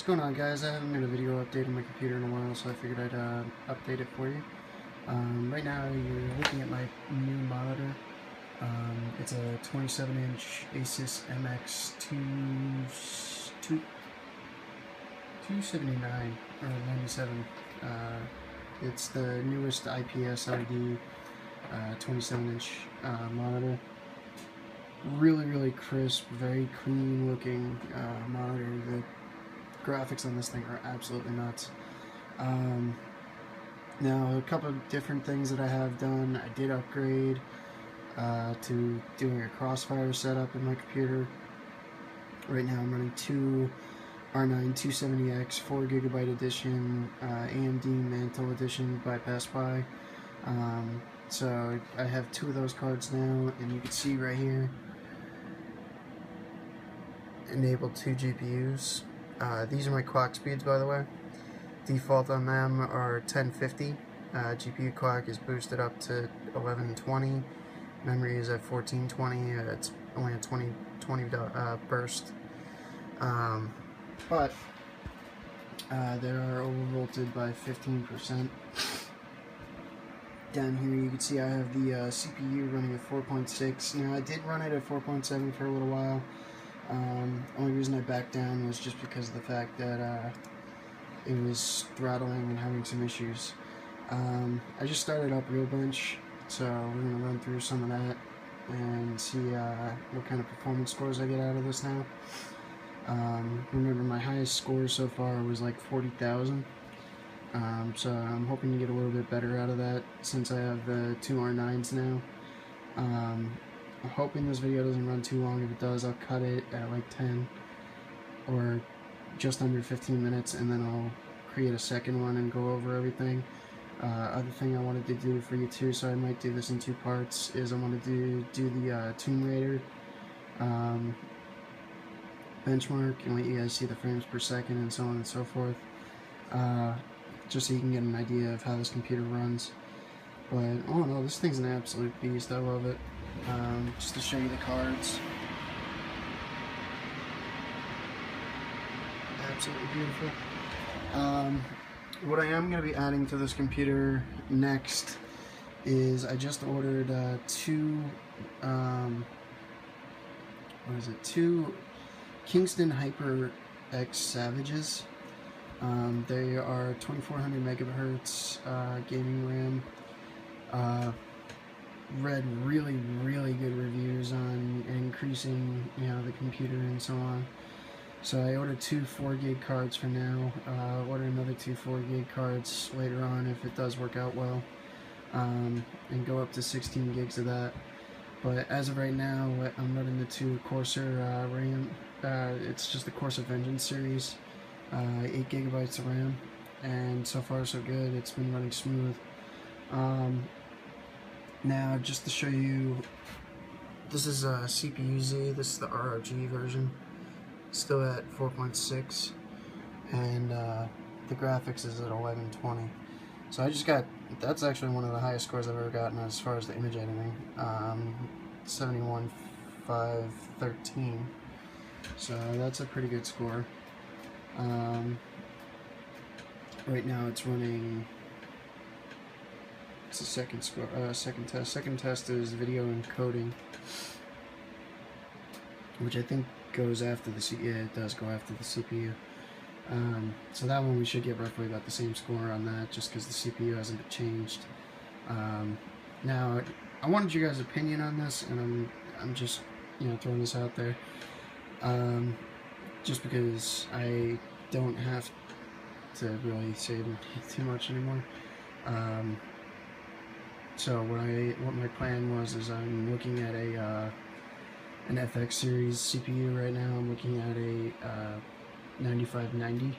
going on, guys? I haven't made a video updating my computer in a while, so I figured I'd update it for you. Right now you're looking at my new monitor. It's a 27-inch Asus MX 279 or 97. It's the newest IPS LED 27-inch monitor. Really crisp, very clean looking monitor. The graphics on this thing are absolutely nuts. Now, a couple of different things that I have done. I did upgrade to doing a crossfire setup in my computer. Right now I'm running two r9270x 4GB edition AMD Mantle edition bypass PI. So I have two of those cards now, and you can see right here, enabled 2 GPUs. These are my clock speeds, by the way. Default on them are 1050. GPU clock is boosted up to 1120. Memory is at 1420. It's only a 20 burst. But they are overvolted by 15%. Down here you can see I have the CPU running at 4.6. Now I did run it at 4.7 for a little while. Only reason I backed down was just because of the fact that it was throttling and having some issues. I just started up Realbench, so we're going to run through some of that and see what kind of performance scores I get out of this now. Remember, my highest score so far was like 40,000. So I'm hoping to get a little bit better out of that since I have the two R9s now. I'm hoping this video doesn't run too long. If it does, I'll cut it at like 10 or just under 15 minutes, and then I'll create a second one and go over everything. Other thing I wanted to do for you too, so I might do this in two parts, is I wanted to do the Tomb Raider benchmark and let you guys see the frames per second and so on and so forth, just so you can get an idea of how this computer runs. But oh no, this thing's an absolute beast. I love it. Just to show you the cards, absolutely beautiful. What I am going to be adding to this computer next is I just ordered two Kingston HyperX Savages. They are 2400 megahertz gaming RAM. Read really good reviews on increasing, the computer and so on. So I ordered two 4GB cards for now. Order another two 4GB cards later on if it does work out well, and go up to 16 gigs of that. But as of right now, I'm running the two Corsair RAM. It's just the Corsair Vengeance series, 8 gigabytes of RAM, and so far so good. It's been running smooth. Now, just to show you, this is a CPU-Z. This is the ROG version, still at 4.6, and the graphics is at 1120. So I just got, that's actually one of the highest scores I've ever gotten as far as the image editing, 71,513. So that's a pretty good score. Right now it's running. It's the second score. Second test. Second test is video encoding, which I think goes after the CPU. Yeah, it does go after the CPU. So that one we should get roughly about the same score on that, just because the CPU hasn't been changed. Now, I wanted your guys' opinion on this, and I'm just throwing this out there, just because I don't have to really say too much anymore. So what my plan was is I'm looking at an FX series CPU right now. I'm looking at a 9590,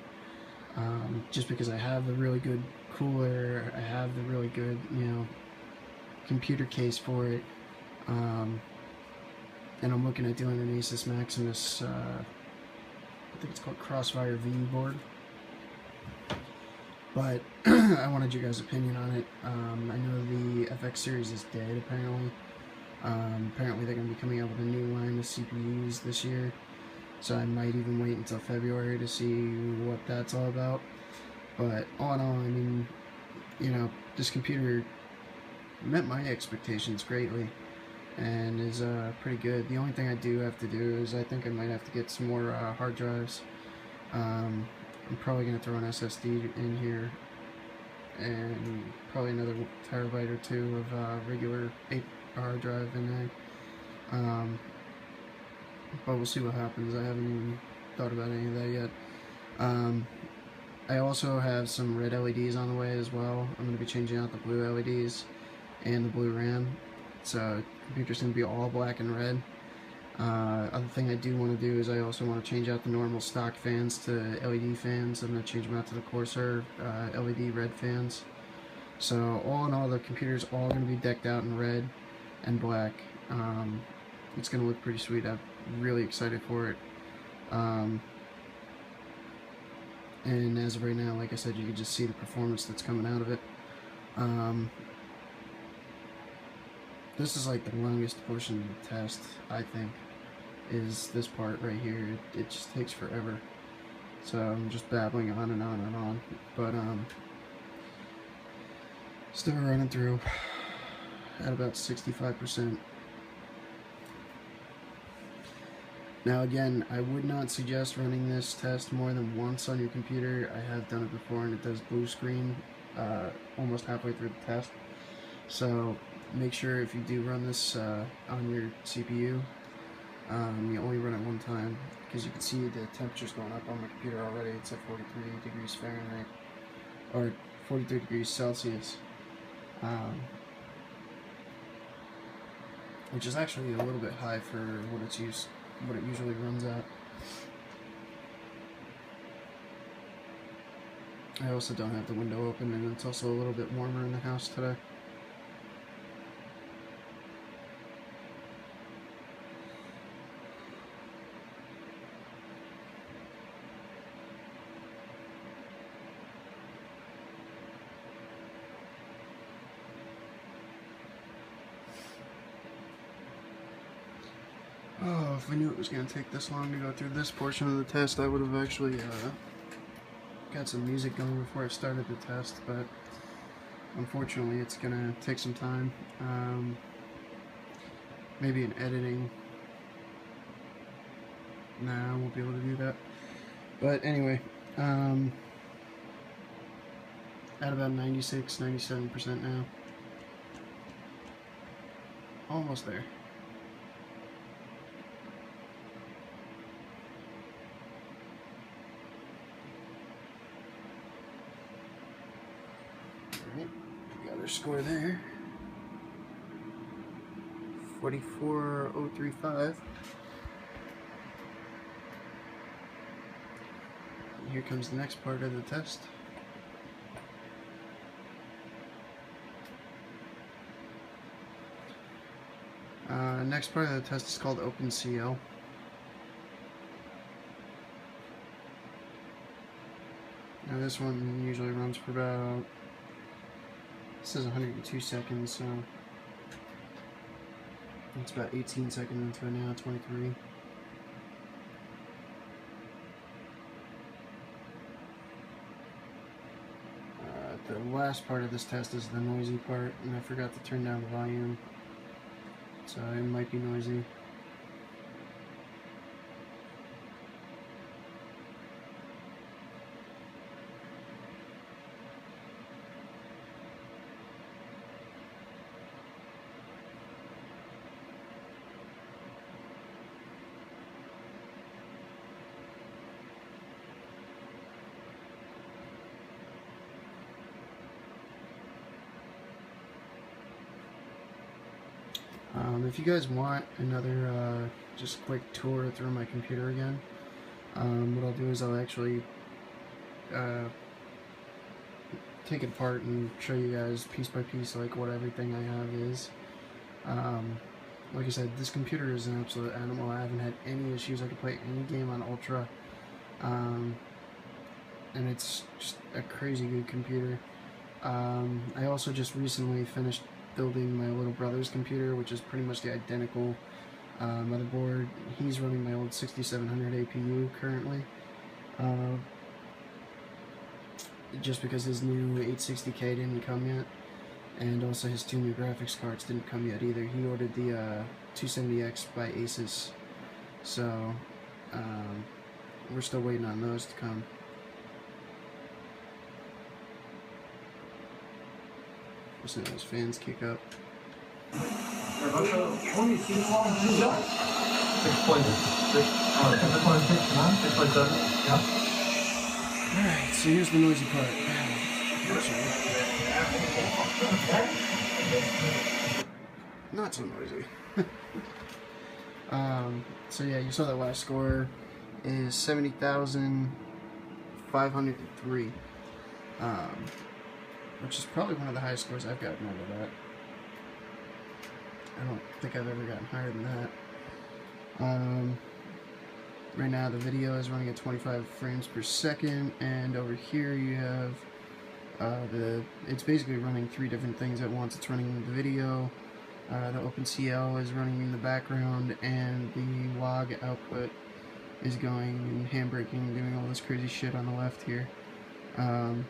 just because I have the really good cooler, I have the really good computer case for it, and I'm looking at doing an Asus Maximus, I think it's called Crossfire V board. But I wanted your guys' opinion on it. I know the FX series is dead, apparently. Apparently they're going to be coming out with a new line of CPUs this year. so I might even wait until February to see what that's all about. But all in all, I mean, you know, this computer met my expectations greatly and is pretty good. The only thing I do have to do is I think I might have to get some more hard drives. I'm probably going to throw an SSD in here and probably another terabyte or two of regular 8 hard drive in there. But we'll see what happens. I haven't even thought about any of that yet. I also have some red LEDs on the way as well. I'm going to be changing out the blue LEDs and the blue RAM. So the computer's going to be all black and red. Other thing I do want to do is I also want to change out the normal stock fans to LED fans. I'm going to change them out to the Corsair LED red fans. So all in all, the computer's all going to be decked out in red and black. It's going to look pretty sweet. I'm really excited for it. And as of right now, like I said, you can just see the performance that's coming out of it. This is like the longest portion of the test, I think, is this part right here. It just takes forever. So I'm just babbling on and on and on. But still running through at about 65%. Now again, I would not suggest running this test more than once on your computer. I have done it before and it does blue screen almost halfway through the test. So make sure if you do run this on your CPU, you only run it one time, because you can see the temperature's going up on my computer already. It's at 43 degrees Fahrenheit, or 43 degrees Celsius, which is actually a little bit high for what it usually runs at. I also don't have the window open, and it's also a little bit warmer in the house today. Oh, if I knew it was going to take this long to go through this portion of the test, I would have actually got some music going before I started the test, but unfortunately it's going to take some time. Maybe in editing. Nah, I won't be able to do that. But anyway, at about 96, 97% now. Almost there. Alright, got our score there. 44035. And here comes the next part of the test. Next part of the test is called OpenCL. Now this one usually runs for about, this is 102 seconds, so it's about 18 seconds into it now, 23. The last part of this test is the noisy part, and I forgot to turn down the volume, so it might be noisy. If you guys want another just quick tour through my computer again, what I'll do is I'll actually take it apart and show you guys piece by piece like what everything I have is. Like I said, this computer is an absolute animal. I haven't had any issues. I can play any game on Ultra, and it's just a crazy good computer. I also just recently finished building my little brother's computer, which is pretty much the identical motherboard. He's running my old 6700 APU currently. Just because his new 860K didn't come yet, and also his 2 new graphics cards didn't come yet either. He ordered the 270X by Asus, so we're still waiting on those to come. Listen to those fans kick up. Alright, so here's the noisy part. Not so noisy. So yeah, you saw that last score is 70,503, which is probably one of the highest scores I've gotten out of that. I don't think I've ever gotten higher than that. Right now the video is running at 25 frames per second, and over here you have it's basically running 3 different things at once. It's running the video, the OpenCL is running in the background, and the log output is going and handbraking, doing all this crazy shit on the left here. And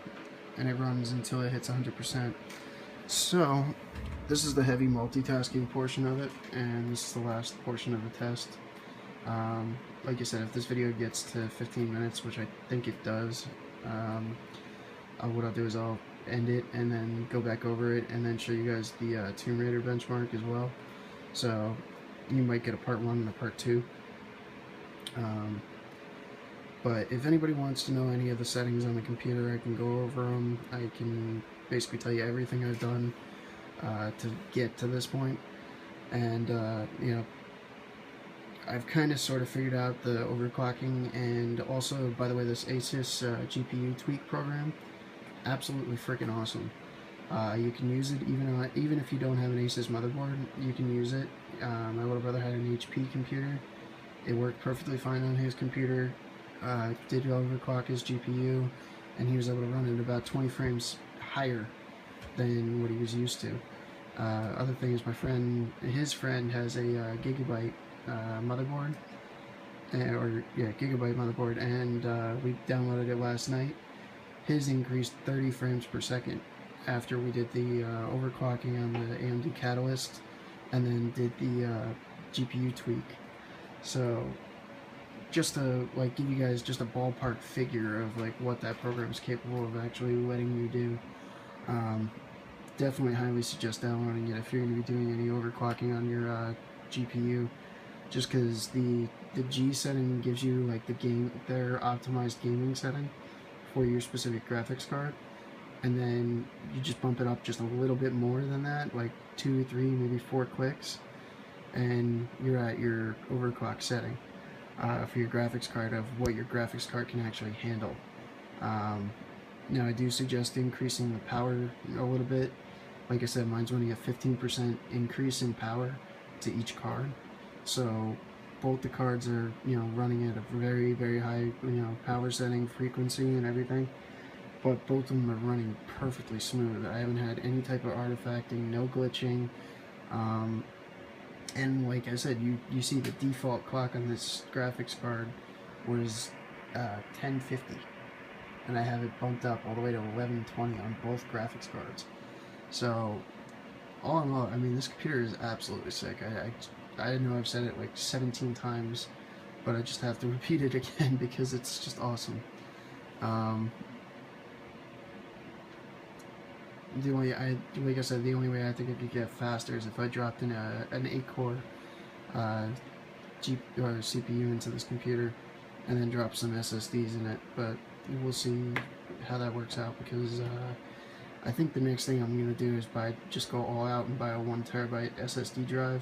it runs until it hits 100%. So this is the heavy multitasking portion of it, and this is the last portion of the test. Like I said, if this video gets to 15 minutes, which I think it does, what I'll do is I'll end it and then go back over it and then show you guys the Tomb Raider benchmark as well. So you might get a part 1 and a part 2. But if anybody wants to know any of the settings on the computer, I can go over them. I can basically tell you everything I've done to get to this point. And, you know, I've kind of sort of figured out the overclocking, and also, by the way, this Asus GPU tweak program, absolutely freaking awesome. You can use it even if you don't have an Asus motherboard, you can use it. My little brother had an HP computer. It worked perfectly fine on his computer. Did overclock his GPU, and he was able to run it about 20 frames higher than what he was used to. Other thing is, his friend has a Gigabyte motherboard, Gigabyte motherboard, and we downloaded it last night. His increased 30 frames per second after we did the overclocking on the AMD Catalyst, and then did the GPU tweak. So just to give you guys just a ballpark figure of what that program is capable of actually letting you do. Definitely highly suggest downloading it if you're going to be doing any overclocking on your GPU, just because the G setting gives you their optimized gaming setting for your specific graphics card, and then you just bump it up just a little bit more than that, like 2, 3, maybe 4 clicks, and you're at your overclock setting for your graphics card of what your graphics card can actually handle. Now I do suggest increasing the power a little bit. Like I said, mine's only a 15% increase in power to each card, so both the cards are running at a very, very high power setting, frequency, and everything. But both of them are running perfectly smooth. I haven't had any type of artifacting, no glitching. And like I said, you see the default clock on this graphics card was 1050, and I have it bumped up all the way to 1120 on both graphics cards. So all in all, I mean, this computer is absolutely sick. I know I've said it like 17 times, but I just have to repeat it again because it's just awesome. Like I said, the only way I think it could get faster is if I dropped in an 8-core CPU into this computer, and then drop some SSDs in it. But we'll see how that works out, because I think the next thing I'm going to do is just go all out and buy a 1 terabyte SSD drive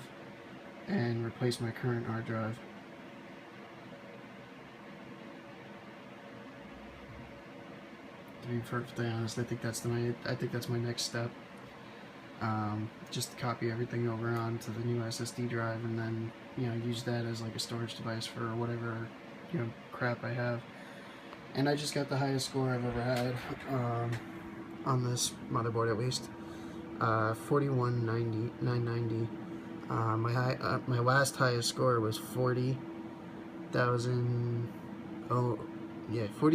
and replace my current hard drive. To be perfectly honest, I think that's my next step. Just to copy everything over onto the new SSD drive, and then use that as like a storage device for whatever crap I have. And I just got the highest score I've ever had on this motherboard, at least. 41990. My last highest score was 40,000. Oh, yeah, 40.